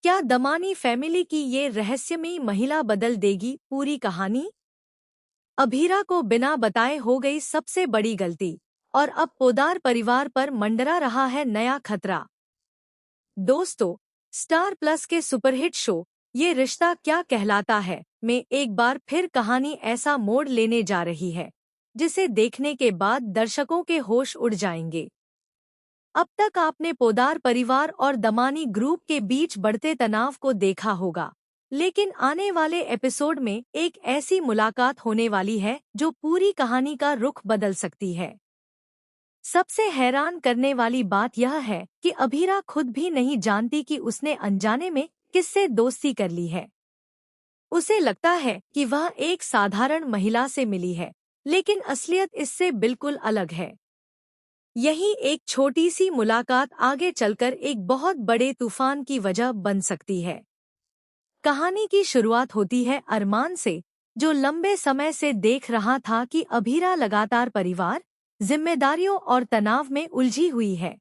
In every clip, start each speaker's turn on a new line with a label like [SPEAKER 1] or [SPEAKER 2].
[SPEAKER 1] क्या दमानी फैमिली की ये रहस्यमयी महिला बदल देगी पूरी कहानी? अभीरा को बिना बताए हो गई सबसे बड़ी गलती, और अब पोदार परिवार पर मंडरा रहा है नया खतरा। दोस्तों, स्टार प्लस के सुपरहिट शो ये रिश्ता क्या कहलाता है में एक बार फिर कहानी ऐसा मोड़ लेने जा रही है जिसे देखने के बाद दर्शकों के होश उड़ जाएंगे। अब तक आपने पोदार परिवार और दमानी ग्रुप के बीच बढ़ते तनाव को देखा होगा, लेकिन आने वाले एपिसोड में एक ऐसी मुलाकात होने वाली है जो पूरी कहानी का रुख बदल सकती है। सबसे हैरान करने वाली बात यह है कि अभीरा खुद भी नहीं जानती कि उसने अनजाने में किससे दोस्ती कर ली है। उसे लगता है कि वह एक साधारण महिला से मिली है, लेकिन असलियत इससे बिल्कुल अलग है। यही एक छोटी सी मुलाकात आगे चलकर एक बहुत बड़े तूफान की वजह बन सकती है। कहानी की शुरुआत होती है अरमान से, जो लंबे समय से देख रहा था कि अभीरा लगातार परिवार, जिम्मेदारियों और तनाव में उलझी हुई है।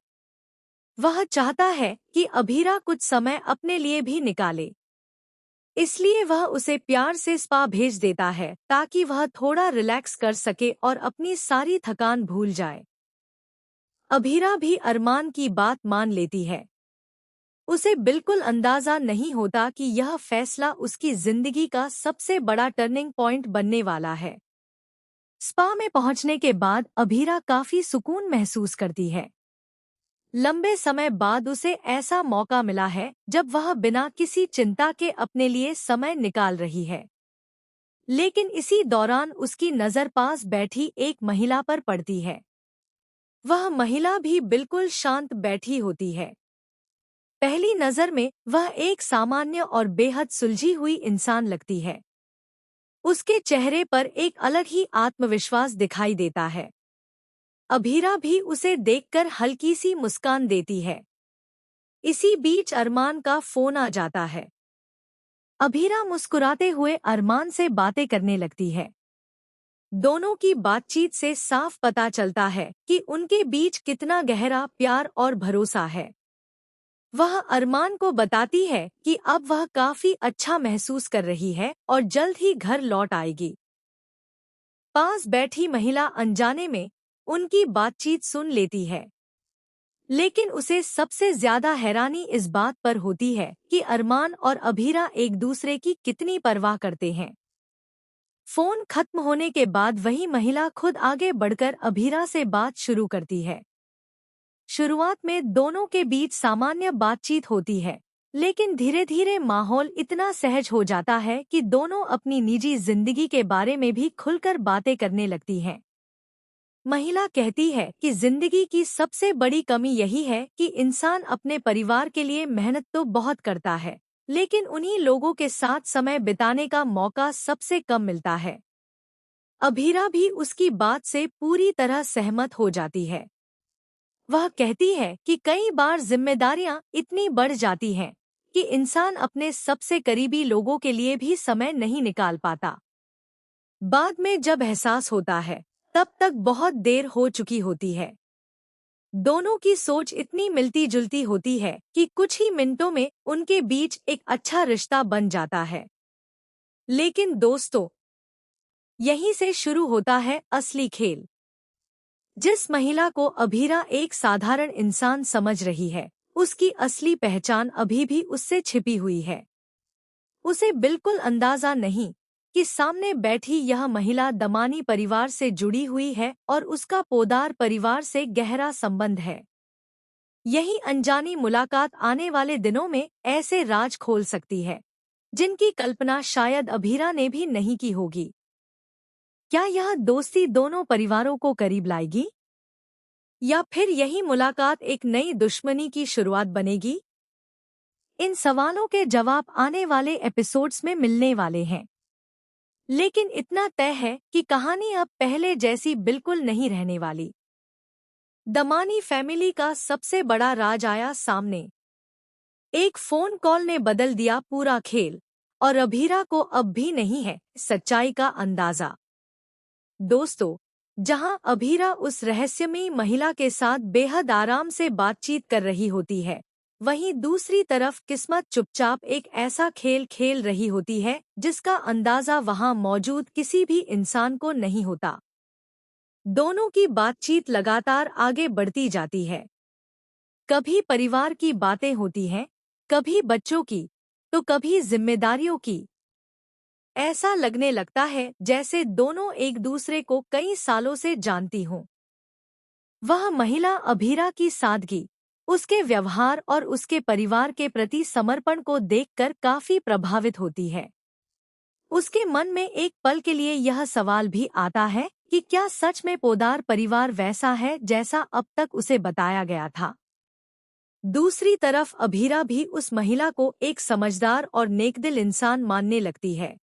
[SPEAKER 1] वह चाहता है कि अभीरा कुछ समय अपने लिए भी निकाले, इसलिए वह उसे प्यार से स्पा भेज देता है ताकि वह थोड़ा रिलैक्स कर सके और अपनी सारी थकान भूल जाए। अभीरा भी अरमान की बात मान लेती है। उसे बिल्कुल अंदाजा नहीं होता कि यह फैसला उसकी जिंदगी का सबसे बड़ा टर्निंग पॉइंट बनने वाला है। स्पा में पहुंचने के बाद अभीरा काफी सुकून महसूस करती है। लंबे समय बाद उसे ऐसा मौका मिला है जब वह बिना किसी चिंता के अपने लिए समय निकाल रही है। लेकिन इसी दौरान उसकी नज़र पास बैठी एक महिला पर पड़ती है। वह महिला भी बिल्कुल शांत बैठी होती है। पहली नज़र में वह एक सामान्य और बेहद सुलझी हुई इंसान लगती है। उसके चेहरे पर एक अलग ही आत्मविश्वास दिखाई देता है। अभीरा भी उसे देखकर हल्की सी मुस्कान देती है। इसी बीच अरमान का फोन आ जाता है। अभीरा मुस्कुराते हुए अरमान से बातें करने लगती है। दोनों की बातचीत से साफ पता चलता है कि उनके बीच कितना गहरा प्यार और भरोसा है। वह अरमान को बताती है कि अब वह काफी अच्छा महसूस कर रही है और जल्द ही घर लौट आएगी। पास बैठी महिला अनजाने में उनकी बातचीत सुन लेती है, लेकिन उसे सबसे ज्यादा हैरानी इस बात पर होती है कि अरमान और अभीरा एक दूसरे की कितनी परवाह करते हैं। फोन खत्म होने के बाद वही महिला खुद आगे बढ़कर अभीरा से बात शुरू करती है। शुरुआत में दोनों के बीच सामान्य बातचीत होती है, लेकिन धीरे धीरे माहौल इतना सहज हो जाता है कि दोनों अपनी निजी जिंदगी के बारे में भी खुलकर बातें करने लगती हैं। महिला कहती है कि जिंदगी की सबसे बड़ी कमी यही है कि इंसान अपने परिवार के लिए मेहनत तो बहुत करता है, लेकिन उन्हीं लोगों के साथ समय बिताने का मौका सबसे कम मिलता है। अभीरा भी उसकी बात से पूरी तरह सहमत हो जाती है। वह कहती है कि कई बार जिम्मेदारियां इतनी बढ़ जाती हैं कि इंसान अपने सबसे करीबी लोगों के लिए भी समय नहीं निकाल पाता। बाद में जब एहसास होता है, तब तक बहुत देर हो चुकी होती है। दोनों की सोच इतनी मिलती जुलती होती है कि कुछ ही मिनटों में उनके बीच एक अच्छा रिश्ता बन जाता है। लेकिन दोस्तों, यहीं से शुरू होता है असली खेल। जिस महिला को अभीरा एक साधारण इंसान समझ रही है, उसकी असली पहचान अभी भी उससे छिपी हुई है। उसे बिल्कुल अंदाजा नहीं कि सामने बैठी यह महिला दमानी परिवार से जुड़ी हुई है और उसका पोदार परिवार से गहरा संबंध है। यही अनजानी मुलाकात आने वाले दिनों में ऐसे राज खोल सकती है जिनकी कल्पना शायद अभीरा ने भी नहीं की होगी। क्या यह दोस्ती दोनों परिवारों को करीब लाएगी, या फिर यही मुलाकात एक नई दुश्मनी की शुरुआत बनेगी? इन सवालों के जवाब आने वाले एपिसोड्स में मिलने वाले हैं। लेकिन इतना तय है कि कहानी अब पहले जैसी बिल्कुल नहीं रहने वाली। दमानी फैमिली का सबसे बड़ा राज आया सामने। एक फोन कॉल ने बदल दिया पूरा खेल, और अभीरा को अब भी नहीं है सच्चाई का अंदाजा। दोस्तों, जहां अभीरा उस रहस्यमयी महिला के साथ बेहद आराम से बातचीत कर रही होती है, वहीं दूसरी तरफ किस्मत चुपचाप एक ऐसा खेल खेल रही होती है जिसका अंदाजा वहां मौजूद किसी भी इंसान को नहीं होता। दोनों की बातचीत लगातार आगे बढ़ती जाती है। कभी परिवार की बातें होती हैं, कभी बच्चों की, तो कभी जिम्मेदारियों की। ऐसा लगने लगता है जैसे दोनों एक दूसरे को कई सालों से जानती हों। वह महिला अभीरा की सादगी, उसके व्यवहार और उसके परिवार के प्रति समर्पण को देखकर काफी प्रभावित होती है। उसके मन में एक पल के लिए यह सवाल भी आता है कि क्या सच में पोद्दार परिवार वैसा है जैसा अब तक उसे बताया गया था। दूसरी तरफ अभीरा भी उस महिला को एक समझदार और नेकदिल इंसान मानने लगती है।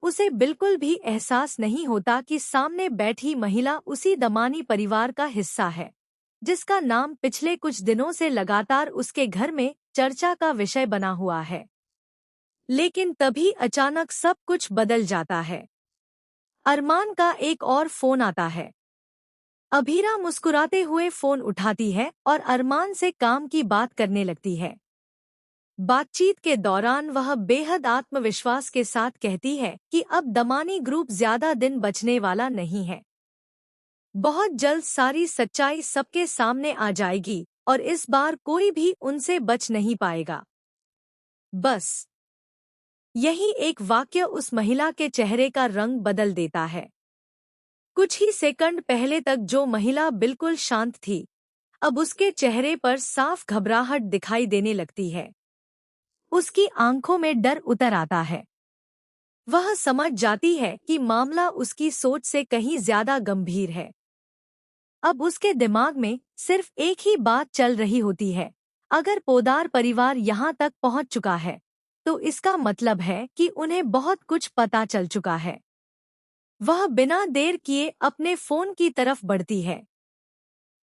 [SPEAKER 1] उसे बिल्कुल भी एहसास नहीं होता कि सामने बैठी महिला उसी दमानी परिवार का हिस्सा है, जिसका नाम पिछले कुछ दिनों से लगातार उसके घर में चर्चा का विषय बना हुआ है। लेकिन तभी अचानक सब कुछ बदल जाता है। अरमान का एक और फोन आता है। अभीरा मुस्कुराते हुए फोन उठाती है और अरमान से काम की बात करने लगती है। बातचीत के दौरान वह बेहद आत्मविश्वास के साथ कहती है कि अब दमानी ग्रुप ज्यादा दिन बचने वाला नहीं है। बहुत जल्द सारी सच्चाई सबके सामने आ जाएगी और इस बार कोई भी उनसे बच नहीं पाएगा। बस यही एक वाक्य उस महिला के चेहरे का रंग बदल देता है। कुछ ही सेकंड पहले तक जो महिला बिल्कुल शांत थी, अब उसके चेहरे पर साफ घबराहट दिखाई देने लगती है। उसकी आंखों में डर उतर आता है। वह समझ जाती है कि मामला उसकी सोच से कहीं ज्यादा गंभीर है। अब उसके दिमाग में सिर्फ एक ही बात चल रही होती है, अगर पोद्दार परिवार यहाँ तक पहुँच चुका है, तो इसका मतलब है कि उन्हें बहुत कुछ पता चल चुका है। वह बिना देर किए अपने फोन की तरफ बढ़ती है।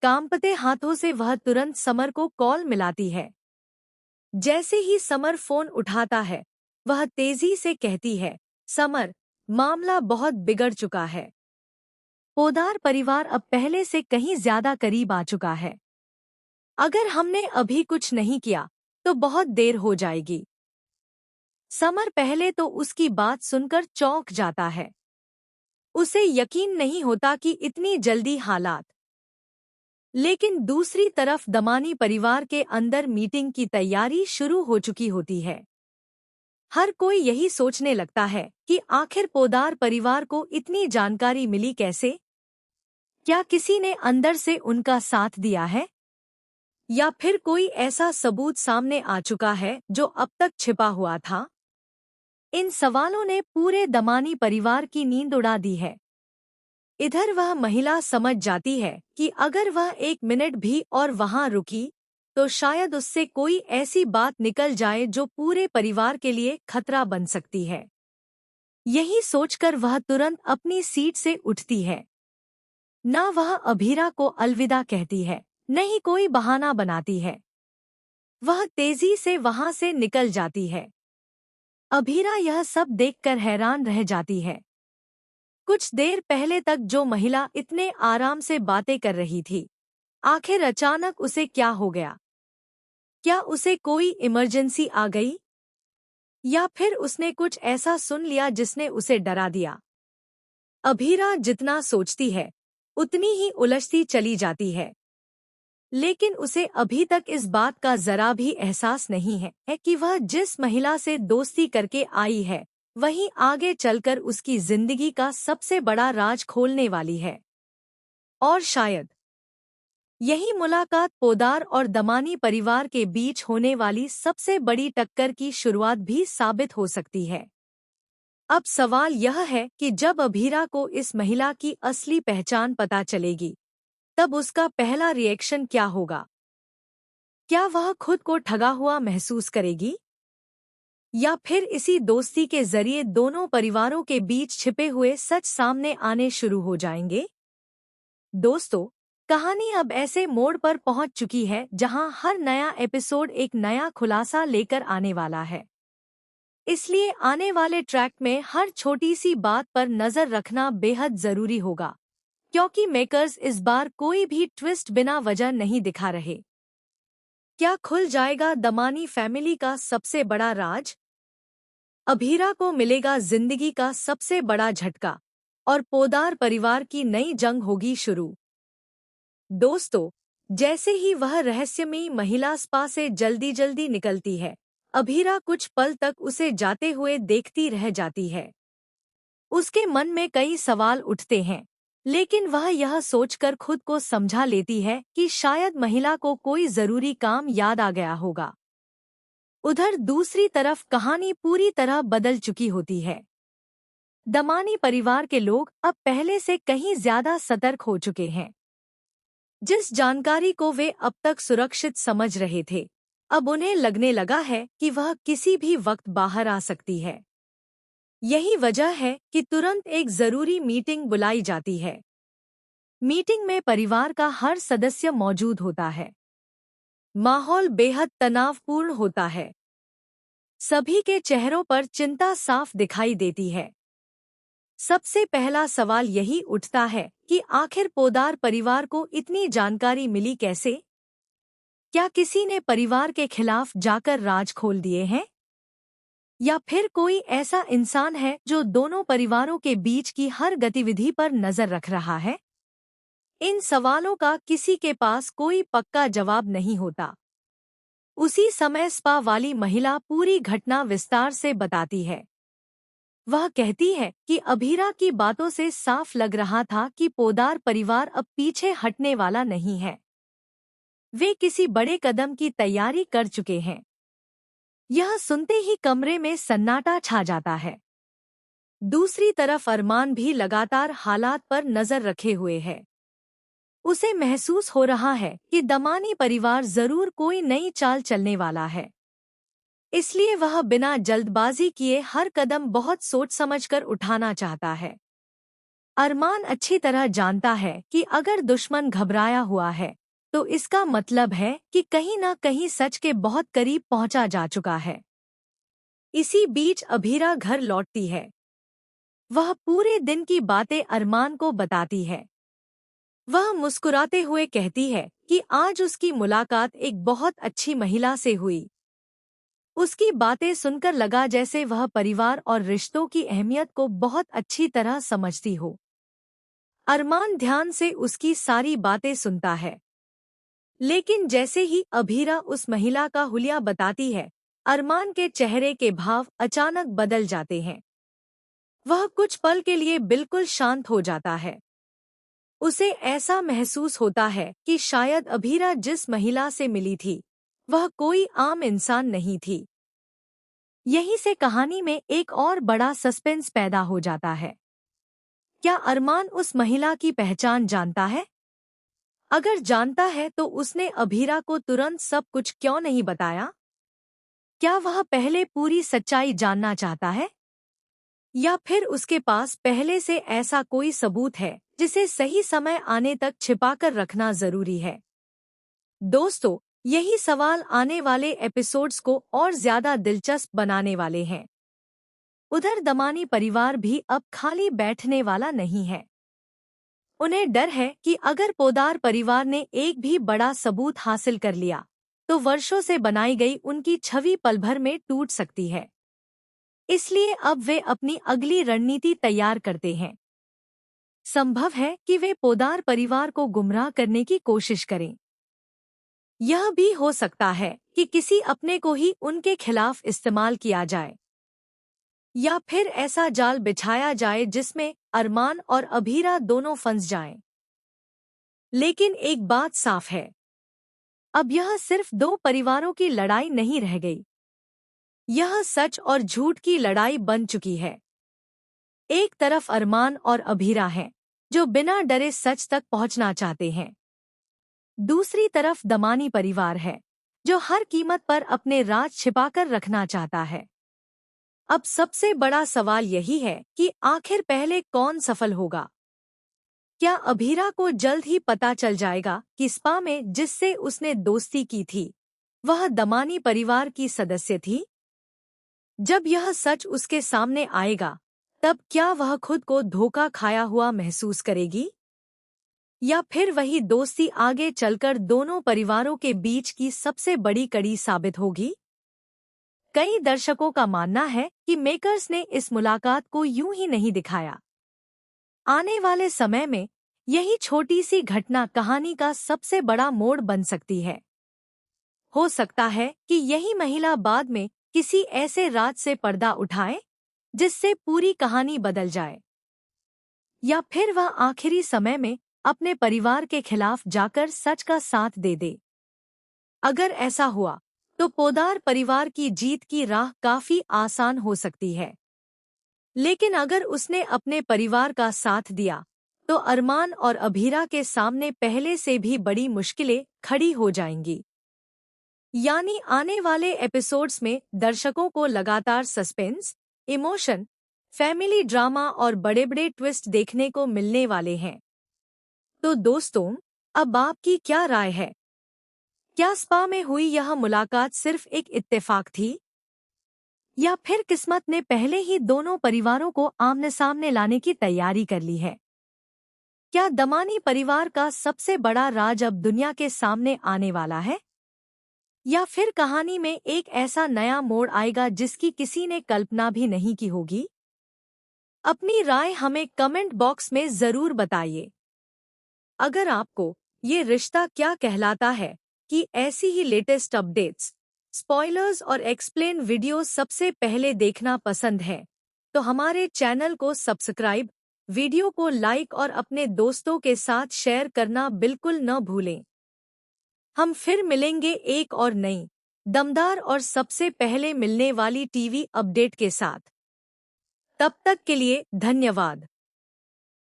[SPEAKER 1] कांपते हाथों से वह तुरंत समर को कॉल मिलाती है। जैसे ही समर फोन उठाता है, वह तेजी से कहती है, समर, मामला बहुत बिगड़ चुका है। पोद्दार परिवार अब पहले से कहीं ज्यादा करीब आ चुका है। अगर हमने अभी कुछ नहीं किया, तो बहुत देर हो जाएगी। समर पहले तो उसकी बात सुनकर चौंक जाता है। उसे यकीन नहीं होता कि इतनी जल्दी हालात। लेकिन दूसरी तरफ दमानी परिवार के अंदर मीटिंग की तैयारी शुरू हो चुकी होती है। हर कोई यही सोचने लगता है कि आखिर पोद्दार परिवार को इतनी जानकारी मिली कैसे? क्या किसी ने अंदर से उनका साथ दिया है? या फिर कोई ऐसा सबूत सामने आ चुका है जो अब तक छिपा हुआ था? इन सवालों ने पूरे दमानी परिवार की नींद उड़ा दी है। इधर वह महिला समझ जाती है कि अगर वह एक मिनट भी और वहां रुकी, तो शायद उससे कोई ऐसी बात निकल जाए जो पूरे परिवार के लिए खतरा बन सकती है। यही सोचकर वह तुरंत अपनी सीट से उठती है। न वह अभीरा को अलविदा कहती है, न ही कोई बहाना बनाती है। वह तेजी से वहां से निकल जाती है। अभीरा यह सब देखकर हैरान रह जाती है। कुछ देर पहले तक जो महिला इतने आराम से बातें कर रही थी, आखिर अचानक उसे क्या हो गया? क्या उसे कोई इमरजेंसी आ गई? या फिर उसने कुछ ऐसा सुन लिया जिसने उसे डरा दिया? अभीरा जितना सोचती है, उतनी ही उलझती चली जाती है। लेकिन उसे अभी तक इस बात का जरा भी एहसास नहीं है कि वह जिस महिला से दोस्ती करके आई है, वहीं आगे चलकर उसकी जिंदगी का सबसे बड़ा राज खोलने वाली है। और शायद यही मुलाकात पोद्दार और दमानी परिवार के बीच होने वाली सबसे बड़ी टक्कर की शुरुआत भी साबित हो सकती है। अब सवाल यह है कि जब अभीरा को इस महिला की असली पहचान पता चलेगी, तब उसका पहला रिएक्शन क्या होगा? क्या वह खुद को ठगा हुआ महसूस करेगी? या फिर इसी दोस्ती के जरिए दोनों परिवारों के बीच छिपे हुए सच सामने आने शुरू हो जाएंगे? दोस्तों, कहानी अब ऐसे मोड़ पर पहुंच चुकी है जहां हर नया एपिसोड एक नया खुलासा लेकर आने वाला है। इसलिए आने वाले ट्रैक में हर छोटी सी बात पर नजर रखना बेहद जरूरी होगा, क्योंकि मेकर्स इस बार कोई भी ट्विस्ट बिना वजह नहीं दिखा रहे। क्या खुल जाएगा दमानी फैमिली का सबसे बड़ा राज? अभीरा को मिलेगा जिंदगी का सबसे बड़ा झटका और पोदार परिवार की नई जंग होगी शुरू। दोस्तों, जैसे ही वह रहस्यमयी महिला स्पा से जल्दी जल्दी निकलती है, अभीरा कुछ पल तक उसे जाते हुए देखती रह जाती है। उसके मन में कई सवाल उठते हैं, लेकिन वह यह सोचकर खुद को समझा लेती है कि शायद महिला को कोई जरूरी काम याद आ गया होगा। उधर दूसरी तरफ कहानी पूरी तरह बदल चुकी होती है। दमानी परिवार के लोग अब पहले से कहीं ज्यादा सतर्क हो चुके हैं। जिस जानकारी को वे अब तक सुरक्षित समझ रहे थे, अब उन्हें लगने लगा है कि वह किसी भी वक्त बाहर आ सकती है। यही वजह है कि तुरंत एक जरूरी मीटिंग बुलाई जाती है। मीटिंग में परिवार का हर सदस्य मौजूद होता है। माहौल बेहद तनावपूर्ण होता है। सभी के चेहरों पर चिंता साफ दिखाई देती है। सबसे पहला सवाल यही उठता है कि आखिर पोदार परिवार को इतनी जानकारी मिली कैसे? क्या किसी ने परिवार के खिलाफ जाकर राज खोल दिए हैं? या फिर कोई ऐसा इंसान है जो दोनों परिवारों के बीच की हर गतिविधि पर नजर रख रहा है? इन सवालों का किसी के पास कोई पक्का जवाब नहीं होता। उसी समय स्पा वाली महिला पूरी घटना विस्तार से बताती है। वह कहती है कि अभीरा की बातों से साफ लग रहा था कि पोदार परिवार अब पीछे हटने वाला नहीं है। वे किसी बड़े कदम की तैयारी कर चुके हैं। यह सुनते ही कमरे में सन्नाटा छा जाता है। दूसरी तरफ अरमान भी लगातार हालात पर नजर रखे हुए है। उसे महसूस हो रहा है कि दमानी परिवार जरूर कोई नई चाल चलने वाला है। इसलिए वह बिना जल्दबाजी किए हर कदम बहुत सोच समझकर उठाना चाहता है। अरमान अच्छी तरह जानता है कि अगर दुश्मन घबराया हुआ है, तो इसका मतलब है कि कहीं न कहीं सच के बहुत करीब पहुंचा जा चुका है। इसी बीच अभीरा घर लौटती है। वह पूरे दिन की बातें अरमान को बताती है। वह मुस्कुराते हुए कहती है कि आज उसकी मुलाकात एक बहुत अच्छी महिला से हुई। उसकी बातें सुनकर लगा जैसे वह परिवार और रिश्तों की अहमियत को बहुत अच्छी तरह समझती हो। अरमान ध्यान से उसकी सारी बातें सुनता है। लेकिन जैसे ही अभीरा उस महिला का हुलिया बताती है, अरमान के चेहरे के भाव अचानक बदल जाते हैं। वह कुछ पल के लिए बिल्कुल शांत हो जाता है। उसे ऐसा महसूस होता है कि शायद अभीरा जिस महिला से मिली थी, वह कोई आम इंसान नहीं थी। यहीं से कहानी में एक और बड़ा सस्पेंस पैदा हो जाता है। क्या अरमान उस महिला की पहचान जानता है? अगर जानता है तो उसने अभीरा को तुरंत सब कुछ क्यों नहीं बताया? क्या वह पहले पूरी सच्चाई जानना चाहता है? या फिर उसके पास पहले से ऐसा कोई सबूत है जिसे सही समय आने तक छिपाकर रखना जरूरी है? दोस्तों, यही सवाल आने वाले एपिसोड्स को और ज्यादा दिलचस्प बनाने वाले हैं। उधर दमानी परिवार भी अब खाली बैठने वाला नहीं है। उन्हें डर है कि अगर पोदार परिवार ने एक भी बड़ा सबूत हासिल कर लिया, तो वर्षों से बनाई गई उनकी छवि पल भर में टूट सकती है। इसलिए अब वे अपनी अगली रणनीति तैयार करते हैं। संभव है कि वे पोदार परिवार को गुमराह करने की कोशिश करें। यह भी हो सकता है कि किसी अपने को ही उनके खिलाफ इस्तेमाल किया जाए, या फिर ऐसा जाल बिछाया जाए जिसमें अरमान और अभीरा दोनों फंस जाएं। लेकिन एक बात साफ है, अब यह सिर्फ दो परिवारों की लड़ाई नहीं रह गई। यह सच और झूठ की लड़ाई बन चुकी है। एक तरफ अरमान और अभीरा हैं, जो बिना डरे सच तक पहुंचना चाहते हैं। दूसरी तरफ दमानी परिवार है, जो हर कीमत पर अपने राज छिपाकर रखना चाहता है। अब सबसे बड़ा सवाल यही है कि आखिर पहले कौन सफल होगा? क्या अभीरा को जल्द ही पता चल जाएगा कि स्पा में जिससे उसने दोस्ती की थी, वह दमानी परिवार की सदस्य थी? जब यह सच उसके सामने आएगा, तब क्या वह खुद को धोखा खाया हुआ महसूस करेगी? या फिर वही दोस्ती आगे चलकर दोनों परिवारों के बीच की सबसे बड़ी कड़ी साबित होगी? कई दर्शकों का मानना है कि मेकर्स ने इस मुलाकात को यूं ही नहीं दिखाया। आने वाले समय में यही छोटी सी घटना कहानी का सबसे बड़ा मोड़ बन सकती है। हो सकता है कि यही महिला बाद में किसी ऐसे राज से पर्दा उठाए जिससे पूरी कहानी बदल जाए, या फिर वह आखिरी समय में अपने परिवार के खिलाफ जाकर सच का साथ दे दे। अगर ऐसा हुआ तो पोद्दार परिवार की जीत की राह काफी आसान हो सकती है। लेकिन अगर उसने अपने परिवार का साथ दिया तो अरमान और अभीरा के सामने पहले से भी बड़ी मुश्किलें खड़ी हो जाएंगी। यानी आने वाले एपिसोड्स में दर्शकों को लगातार सस्पेंस, इमोशन, फैमिली ड्रामा और बड़े-बड़े ट्विस्ट देखने को मिलने वाले हैं। तो दोस्तों, अब आपकी क्या राय है? क्या स्पा में हुई यह मुलाकात सिर्फ एक इत्तेफाक थी, या फिर किस्मत ने पहले ही दोनों परिवारों को आमने-सामने लाने की तैयारी कर ली है? क्या दमानी परिवार का सबसे बड़ा राज अब दुनिया के सामने आने वाला है, या फिर कहानी में एक ऐसा नया मोड़ आएगा जिसकी किसी ने कल्पना भी नहीं की होगी? अपनी राय हमें कमेंट बॉक्स में जरूर बताइए। अगर आपको ये रिश्ता क्या कहलाता है कि ऐसी ही लेटेस्ट अपडेट्स, स्पॉयलर्स और एक्सप्लेन वीडियो सबसे पहले देखना पसंद है, तो हमारे चैनल को सब्सक्राइब, वीडियो को लाइक और अपने दोस्तों के साथ शेयर करना बिल्कुल न भूलें। हम फिर मिलेंगे एक और नई, दमदार और सबसे पहले मिलने वाली टीवी अपडेट के साथ। तब तक के लिए धन्यवाद।